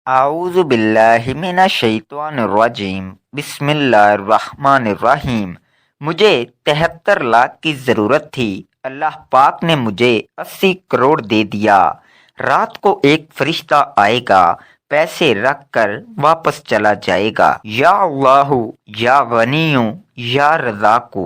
اعوذ باللہ من الشیطان الرجیم بسم اللہ الرحمن الرحیم۔ مجھے 73 لاکھ کی ضرورت تھی، اللہ پاک نے مجھے 80 کروڑ دے دیا۔ رات کو ایک فرشتہ آئے گا، پیسے رکھ کر واپس چلا جائے گا۔ یا اللہ یا غنی یا رزاق۔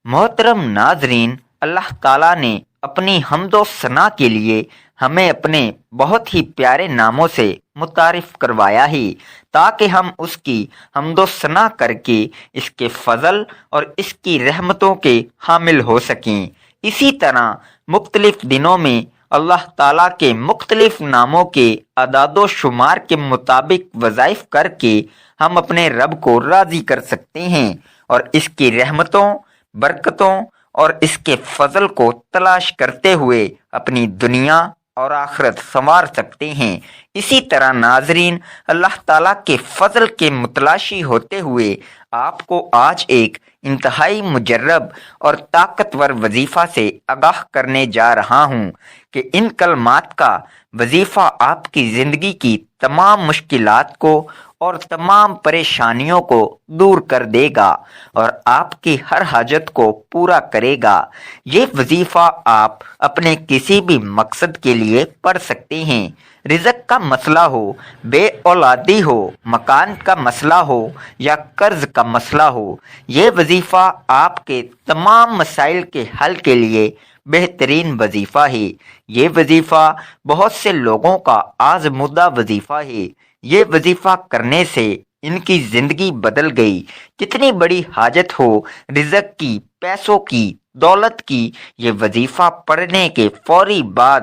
محترم ناظرین، اللہ تعالیٰ نے اپنی حمد و ثنا کے لیے ہمیں اپنے بہت ہی پیارے ناموں سے متعارف کروایا ہے تاکہ ہم اس کی حمد و ثنا کر کے اس کے فضل اور اس کی رحمتوں کے حامل ہو سکیں۔ اسی طرح مختلف دنوں میں اللہ تعالیٰ کے مختلف ناموں کے اعداد و شمار کے مطابق وظائف کر کے ہم اپنے رب کو راضی کر سکتے ہیں اور اس کی رحمتوں، برکتوں اور اس کے فضل کو تلاش کرتے ہوئے اپنی دنیا اور آخرت سنوار سکتے ہیں۔ اسی طرح ناظرین، اللہ تعالیٰ کے فضل کے متلاشی ہوتے ہوئے آپ کو آج ایک انتہائی مجرب اور طاقتور وظیفہ سے آگاہ کرنے جا رہا ہوں کہ ان کلمات کا وظیفہ آپ کی زندگی کی تمام مشکلات کو اور تمام پریشانیوں کو دور کر دے گا اور آپ کی ہر حاجت کو پورا کرے گا۔ یہ وظیفہ آپ اپنے کسی بھی مقصد کے لیے پڑھ سکتے ہیں۔ رزق کا مسئلہ ہو، بے اولادی ہو، مکان کا مسئلہ ہو یا قرض کا مسئلہ ہو، یہ وظیفہ آپ کے تمام مسائل کے حل کے لیے بہترین وظیفہ ہے۔ یہ وظیفہ بہت سے لوگوں کا آزمودہ وظیفہ ہے۔ یہ وظیفہ کرنے سے ان کی زندگی بدل گئی۔ کتنی بڑی حاجت ہو، رزق کی، پیسوں کی، دولت کی، یہ وظیفہ پڑھنے کے فوری بعد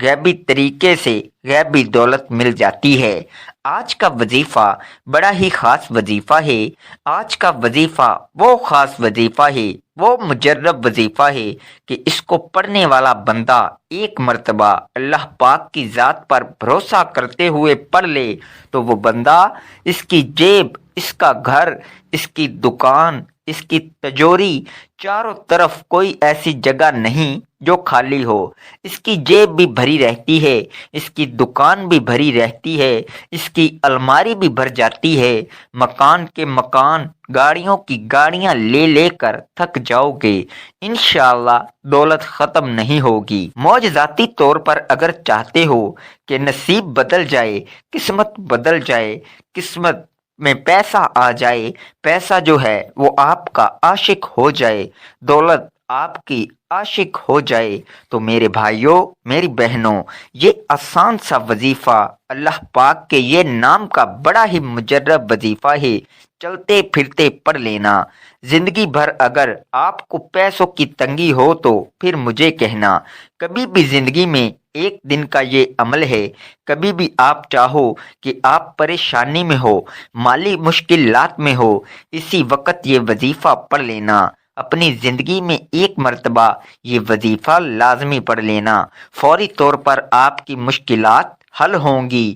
غیبی طریقے سے غیبی دولت مل جاتی ہے۔ آج کا وظیفہ بڑا ہی خاص وظیفہ ہے۔ آج کا وظیفہ وہ خاص وظیفہ ہے، وہ مجرب وظیفہ ہے کہ اس کو پڑھنے والا بندہ ایک مرتبہ اللہ پاک کی ذات پر بھروسہ کرتے ہوئے پڑھ لے تو وہ بندہ، اس کی جیب، اس کا گھر، اس کی دکان، اس کی تجوری، چاروں طرف کوئی ایسی جگہ نہیں جو خالی ہو۔ اس کی جیب بھی بھری رہتی ہے، اس کی دکان بھی بھری رہتی ہے، اس کی الماری بھی بھر جاتی ہے۔ مکان کے مکان، گاڑیوں کی گاڑیاں لے لے کر تھک جاؤ گے، انشاءاللہ دولت ختم نہیں ہوگی۔ معجزاتی طور پر اگر چاہتے ہو کہ نصیب بدل جائے، قسمت بدل جائے، قسمت میں پیسہ آ جائے، پیسہ جو ہے وہ آپ کا عاشق ہو جائے، دولت آپ کی عاشق ہو جائے، تو میرے بھائیوں، میری بہنوں، یہ آسان سا وظیفہ اللہ پاک کے یہ نام کا بڑا ہی مجرب وظیفہ ہے، چلتے پھرتے پڑھ لینا۔ زندگی بھر اگر آپ کو پیسوں کی تنگی ہو تو پھر مجھے کہنا۔ کبھی بھی زندگی میں ایک دن کا یہ عمل ہے، کبھی بھی آپ چاہو کہ آپ پریشانی میں ہو، مالی مشکلات میں ہو، اسی وقت یہ وظیفہ پڑھ لینا۔ اپنی زندگی میں ایک مرتبہ یہ وظیفہ لازمی پڑھ لینا، فوری طور پر آپ کی مشکلات حل ہوں گی۔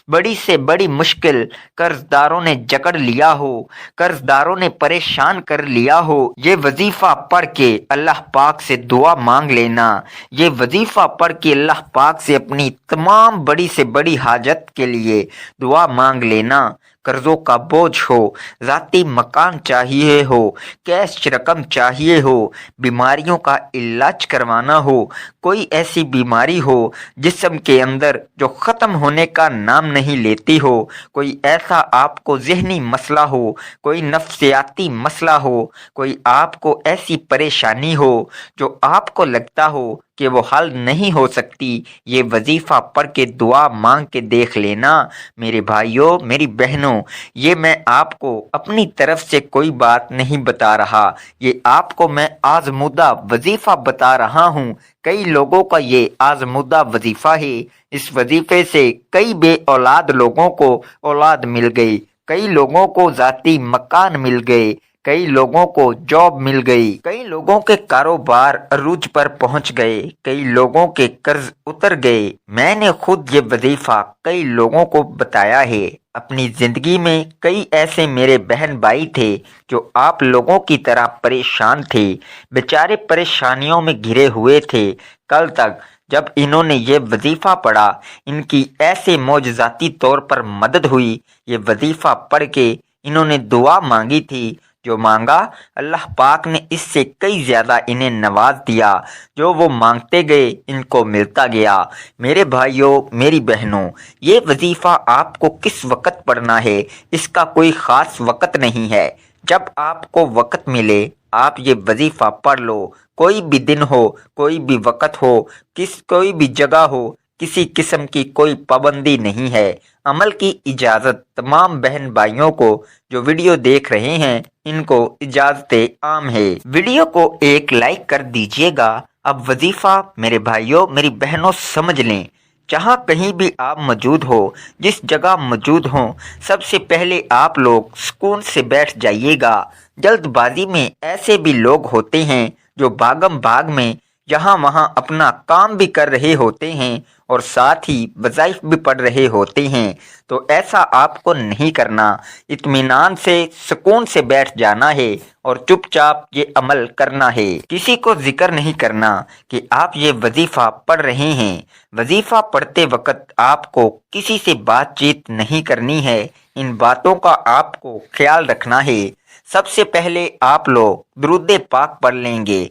بڑی سے بڑی مشکل قرض داروں نے جکڑ لیا ہو، قرض داروں نے پریشان کر لیا ہو، یہ وظیفہ پڑھ کے اللہ پاک سے دعا مانگ لینا۔ یہ وظیفہ پڑھ کے اللہ پاک سے اپنی تمام بڑی سے بڑی حاجت کے لیے دعا مانگ لینا۔ قرضوں کا بوجھ ہو، ذاتی مکان چاہیے ہو، کیش رقم چاہیے ہو، بیماریوں کا علاج کروانا ہو، کوئی ایسی بیماری ہو جسم کے اندر جو ختم ہونے کا نام نہیں لیتی ہو، کوئی ایسا آپ کو ذہنی مسئلہ ہو، کوئی نفسیاتی مسئلہ ہو، کوئی آپ کو ایسی پریشانی ہو جو آپ کو لگتا ہو کہ وہ حل نہیں ہو سکتی، یہ وظیفہ پڑھ کے دعا مانگ کے دیکھ لینا۔ میرے بھائیوں، میری بہنوں، یہ میں آپ کو اپنی طرف سے کوئی بات نہیں بتا رہا، یہ آپ کو میں آزمودہ وظیفہ بتا رہا ہوں۔ کئی لوگوں کا یہ آزمودہ وظیفہ ہے، اس وظیفے سے کئی بے اولاد لوگوں کو اولاد مل گئی، کئی لوگوں کو ذاتی مکان مل گئے، کئی لوگوں کو جاب مل گئی، کئی لوگوں کے کاروبار عروج پر پہنچ گئے، کئی لوگوں کے قرض اتر گئے۔ میں نے خود یہ وظیفہ کئی لوگوں کو بتایا ہے۔ اپنی زندگی میں کئی ایسے میرے بہن بھائی تھے جو آپ لوگوں کی طرح پریشان تھے، بیچارے پریشانیوں میں گھرے ہوئے تھے۔ کل تک جب انہوں نے یہ وظیفہ پڑھا ان کی ایسے معجزاتی طور پر مدد ہوئی۔ یہ وظیفہ پڑھ کے انہوں نے دعا مانگی تھی، جو مانگا اللہ پاک نے اس سے کئی زیادہ انہیں نواز دیا۔ جو وہ مانگتے گئے ان کو ملتا گیا۔ میرے بھائیوں، میری بہنوں، یہ وظیفہ آپ کو کس وقت پڑھنا ہے، اس کا کوئی خاص وقت نہیں ہے۔ جب آپ کو وقت ملے آپ یہ وظیفہ پڑھ لو۔ کوئی بھی دن ہو، کوئی بھی وقت ہو، کوئی بھی جگہ ہو، کسی قسم کی کوئی پابندی نہیں ہے۔ عمل کی اجازت تمام بہن بھائیوں کو جو ویڈیو دیکھ رہے ہیں ان کو اجازت عام ہے۔ ویڈیو کو ایک لائک کر دیجئے گا۔ اب وظیفہ میرے بھائیوں میری بہنوں سمجھ لیں۔ جہاں کہیں بھی آپ موجود ہو، جس جگہ موجود ہوں، سب سے پہلے آپ لوگ سکون سے بیٹھ جائیے گا۔ جلد بازی میں ایسے بھی لوگ ہوتے ہیں جو بھاگم بھاگ میں یہاں وہاں اپنا کام بھی کر رہے ہوتے ہیں اور ساتھ ہی وظائف بھی پڑھ رہے ہوتے ہیں، تو ایسا آپ کو نہیں کرنا۔ اطمینان سے سکون سے بیٹھ جانا ہے اور چپ چاپ یہ عمل کرنا ہے۔ کسی کو ذکر نہیں کرنا کہ آپ یہ وظیفہ پڑھ رہے ہیں۔ وظیفہ پڑھتے وقت آپ کو کسی سے بات چیت نہیں کرنی ہے۔ ان باتوں کا آپ کو خیال رکھنا ہے۔ سب سے پہلے آپ لوگ درود پاک پڑھ لیں گے۔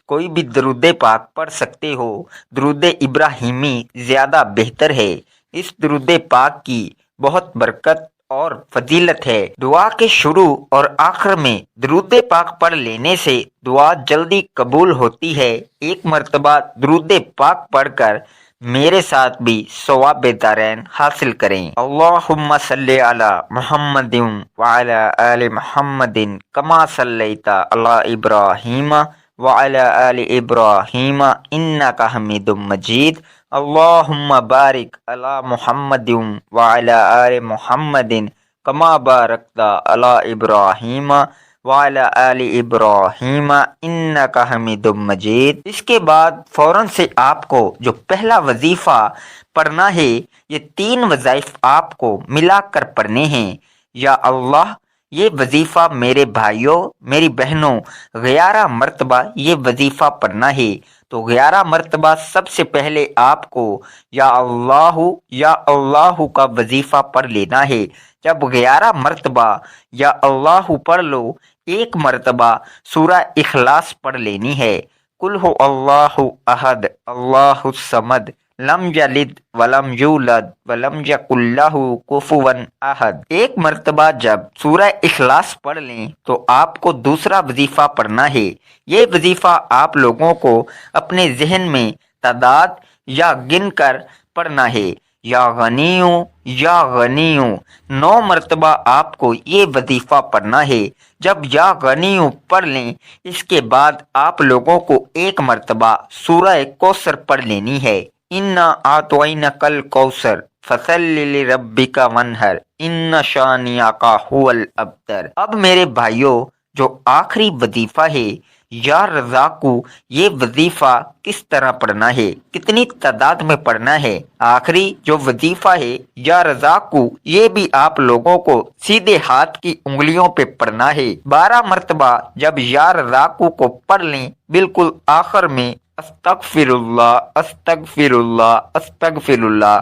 کوئی بھی درود پاک پڑھ سکتے ہو۔ درود ابراہیمی زیادہ بہتر ہے۔ اس درود پاک کی بہت برکت اور فضیلت ہے۔ دعا کے شروع اور آخر میں درود پاک پڑھ لینے سے دعا جلدی قبول ہوتی ہے۔ ایک مرتبہ درود پاک پڑھ کر میرے ساتھ بھی ثواب دارین حاصل کریں۔ اللہم صلی علی محمد وعلی آل محمد کما صلیت علی ابراہیم وعلی آل ابراہیم انک حمید مجید۔ اللہم بارک علی محمد وعلی آل محمد کما بارکت علی ابراہیم وعلی آل ابراہیم انک حمید مجید۔ اس کے بعد فوراً سے آپ کو جو پہلا وظیفہ پڑھنا ہے، یہ 3 وظائف آپ کو ملا کر پڑھنے ہیں۔ یا اللہ، یہ وظیفہ میرے بھائیوں میری بہنوں 11 مرتبہ یہ وظیفہ پڑھنا ہے۔ تو 11 مرتبہ سب سے پہلے آپ کو یا اللہ کا وظیفہ پڑھ لینا ہے۔ جب 11 مرتبہ یا اللہ پڑھ لو، 1 مرتبہ سورہ اخلاص پڑھ لینی ہے۔ قل هو اللہ احد اللہ الصمد لم یلد ولم یولد ولم یکن لہ کفوا احد۔ 1 مرتبہ جب سورہ اخلاص پڑھ لیں تو آپ کو دوسرا وظیفہ پڑھنا ہے۔ یہ وظیفہ آپ لوگوں کو اپنے ذہن میں تعداد یا گن کر پڑھنا ہے۔ یا غنیوں یا غنیوں 9 مرتبہ آپ کو یہ وظیفہ پڑھنا ہے۔ جب یا غنیوں پڑھ لیں، اس کے بعد آپ لوگوں کو 1 مرتبہ سورہ کوثر پڑھ لینی ہے۔ انا اعطینک الکوثر فصلی لربک وانحر ان شانئک ھو الابتر۔ اب میرے بھائیوں، جو آخری وظیفہ ہے یا رزاقو، یہ وظیفہ کس طرح پڑھنا ہے، کتنی تعداد میں پڑھنا ہے؟ آخری جو وظیفہ ہے یا رزاقو، یہ بھی آپ لوگوں کو سیدھے ہاتھ کی انگلیوں پہ پڑھنا ہے۔ 12 مرتبہ جب یا رزاقو کو پڑھ لیں، بالکل آخر میں استغفر اللہ استغفر اللہ استغفر اللہ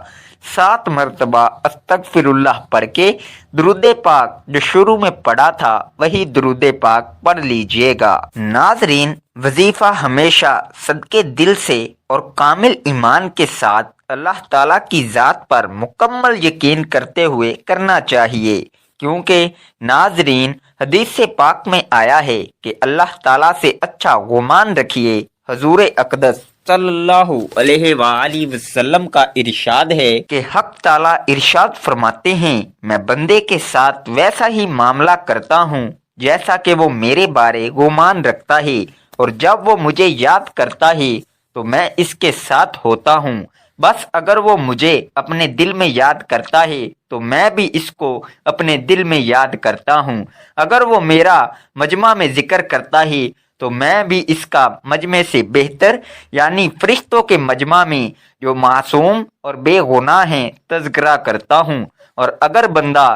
7 مرتبہ استغفر اللہ پڑھ کے درود پاک جو شروع میں پڑھا تھا وہی درود پاک پڑھ لیجئے گا۔ ناظرین، وظیفہ ہمیشہ صدقے دل سے اور کامل ایمان کے ساتھ اللہ تعالیٰ کی ذات پر مکمل یقین کرتے ہوئے کرنا چاہیے، کیونکہ ناظرین حدیث پاک میں آیا ہے کہ اللہ تعالیٰ سے اچھا گمان رکھیے۔ حضور اقدس صلی اللہ علیہ وآلہ وسلم کا ارشاد ہے کہ حق تعالیٰ ارشاد فرماتے ہیں، میں بندے کے ساتھ ویسا ہی معاملہ کرتا ہوں جیسا کہ وہ میرے بارے گمان رکھتا ہے، اور جب وہ مجھے یاد کرتا ہے تو میں اس کے ساتھ ہوتا ہوں۔ بس اگر وہ مجھے اپنے دل میں یاد کرتا ہے تو میں بھی اس کو اپنے دل میں یاد کرتا ہوں۔ اگر وہ میرا مجمع میں ذکر کرتا ہے تو میں بھی اس کا مجمع سے بہتر یعنی فرشتوں کے مجمع میں جو معصوم اور بے گناہ ہیں تذکرہ کرتا ہوں۔ اور اگر بندہ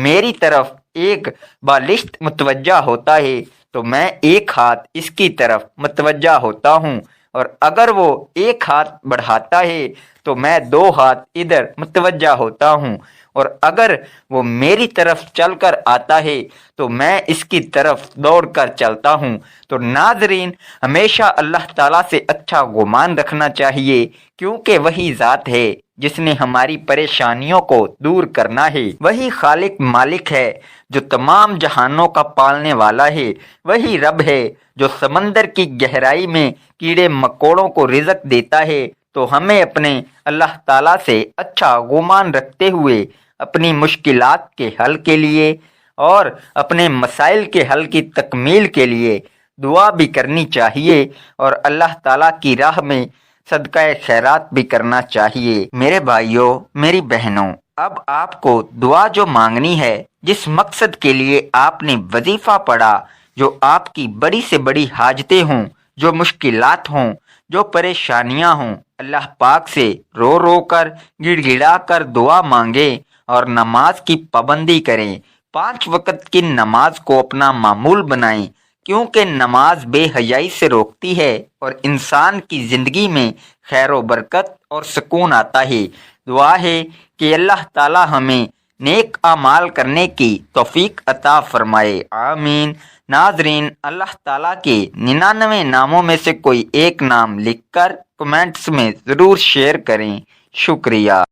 میری طرف ایک بالشت متوجہ ہوتا ہے تو میں ایک ہاتھ اس کی طرف متوجہ ہوتا ہوں، اور اگر وہ ایک ہاتھ بڑھاتا ہے تو میں 2 ہاتھ ادھر متوجہ ہوتا ہوں، اور اگر وہ میری طرف چل کر آتا ہے تو میں اس کی طرف دوڑ کر چلتا ہوں۔ تو ناظرین، ہمیشہ اللہ تعالیٰ سے اچھا گمان رکھنا چاہیے، کیونکہ وہی ذات ہے جس نے ہماری پریشانیوں کو دور کرنا ہے، وہی خالق مالک ہے جو تمام جہانوں کا پالنے والا ہے، وہی رب ہے جو سمندر کی گہرائی میں کیڑے مکوڑوں کو رزق دیتا ہے۔ تو ہمیں اپنے اللہ تعالیٰ سے اچھا گمان رکھتے ہوئے اپنی مشکلات کے حل کے لیے اور اپنے مسائل کے حل کی تکمیل کے لیے دعا بھی کرنی چاہیے، اور اللہ تعالیٰ کی راہ میں صدقہ خیرات بھی کرنا چاہیے۔ میرے بھائیوں، میری بہنوں، اب آپ کو دعا جو مانگنی ہے، جس مقصد کے لیے آپ نے وظیفہ پڑھا، جو آپ کی بڑی سے بڑی حاجتیں ہوں، جو مشکلات ہوں، جو پریشانیاں ہوں، اللہ پاک سے رو رو کر گڑ گڑا کر دعا مانگیں اور نماز کی پابندی کریں۔ 5 وقت کی نماز کو اپنا معمول بنائیں، کیونکہ نماز بے حیائی سے روکتی ہے اور انسان کی زندگی میں خیر و برکت اور سکون آتا ہے۔ دعا ہے کہ اللہ تعالی ہمیں نیک اعمال کرنے کی توفیق عطا فرمائے، آمین۔ ناظرین، اللہ تعالیٰ کے 99 ناموں میں سے کوئی ایک نام لکھ کر کمنٹس میں ضرور شیئر کریں۔ شکریہ۔